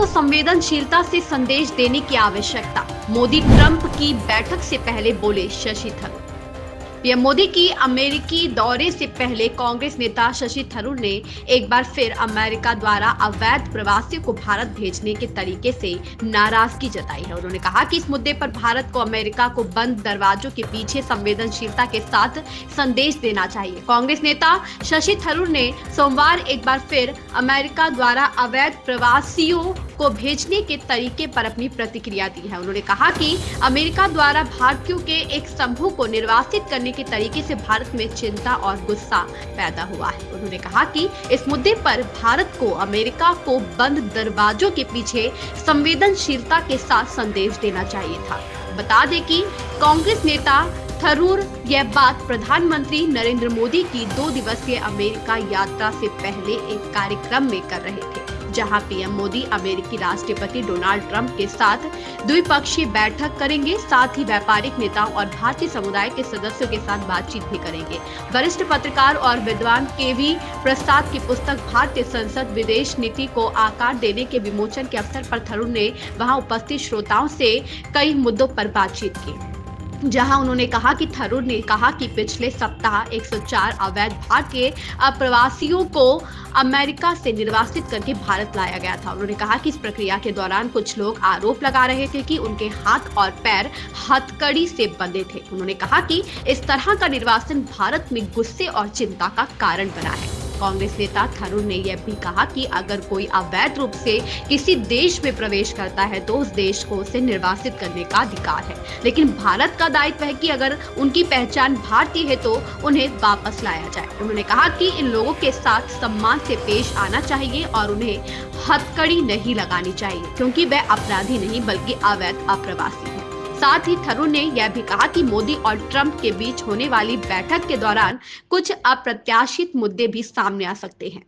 को संवेदनशीलता से संदेश देने की आवश्यकता। मोदी ट्रंप की बैठक से पहले बोले शशि थरूर। पीएम मोदी की अमेरिकी दौरे से पहले कांग्रेस नेता शशि थरूर ने एक बार फिर अमेरिका द्वारा अवैध प्रवासियों को भारत भेजने के तरीके से नाराजगी जताई है। उन्होंने कहा कि इस मुद्दे पर भारत को अमेरिका को बंद दरवाजों के पीछे संवेदनशीलता के साथ संदेश देना चाहिए। कांग्रेस नेता शशि थरूर ने सोमवार एक बार फिर अमेरिका द्वारा अवैध प्रवासियों को भेजने के तरीके पर अपनी प्रतिक्रिया दी है। उन्होंने कहा कि अमेरिका द्वारा भारतीयों के एक समूह को निर्वासित करने के तरीके से भारत में चिंता और गुस्सा पैदा हुआ है। उन्होंने कहा कि इस मुद्दे पर भारत को अमेरिका को बंद दरवाजों के पीछे संवेदनशीलता के साथ संदेश देना चाहिए था। बता दें कि कांग्रेस नेता थरूर यह बात प्रधानमंत्री नरेंद्र मोदी की 2 दिवसीय अमेरिका यात्रा से पहले एक कार्यक्रम में कर रहे थे, जहां पीएम मोदी अमेरिकी राष्ट्रपति डोनाल्ड ट्रंप के साथ द्विपक्षीय बैठक करेंगे। साथ ही व्यापारिक नेताओं और भारतीय समुदाय के सदस्यों के साथ बातचीत भी करेंगे। वरिष्ठ पत्रकार और विद्वान केवी प्रसाद की पुस्तक भारतीय संसद विदेश नीति को आकार देने के विमोचन के अवसर पर थरूर ने वहां उपस्थित श्रोताओं से कई मुद्दों पर बातचीत की, जहां उन्होंने कहा कि थरूर ने कहा कि पिछले सप्ताह 104 अवैध भारतीय प्रवासियों को अमेरिका से निर्वासित करके भारत लाया गया था। उन्होंने कहा कि इस प्रक्रिया के दौरान कुछ लोग आरोप लगा रहे थे कि उनके हाथ और पैर हथकड़ी से बंधे थे। उन्होंने कहा कि इस तरह का निर्वासन भारत में गुस्से और चिंता का कारण बना है। कांग्रेस नेता थरूर ने यह भी कहा कि अगर कोई अवैध रूप से किसी देश में प्रवेश करता है तो उस देश को उसे निर्वासित करने का अधिकार है, लेकिन भारत का दायित्व है कि अगर उनकी पहचान भारतीय है तो उन्हें वापस लाया जाए। उन्होंने कहा कि इन लोगों के साथ सम्मान से पेश आना चाहिए और उन्हें हथकड़ी नहीं लगानी चाहिए, क्योंकि वे अपराधी नहीं बल्कि अवैध अप्रवासी हैं। साथ ही थरूर ने यह भी कहा कि मोदी और ट्रंप के बीच होने वाली बैठक के दौरान कुछ अप्रत्याशित मुद्दे भी सामने आ सकते हैं।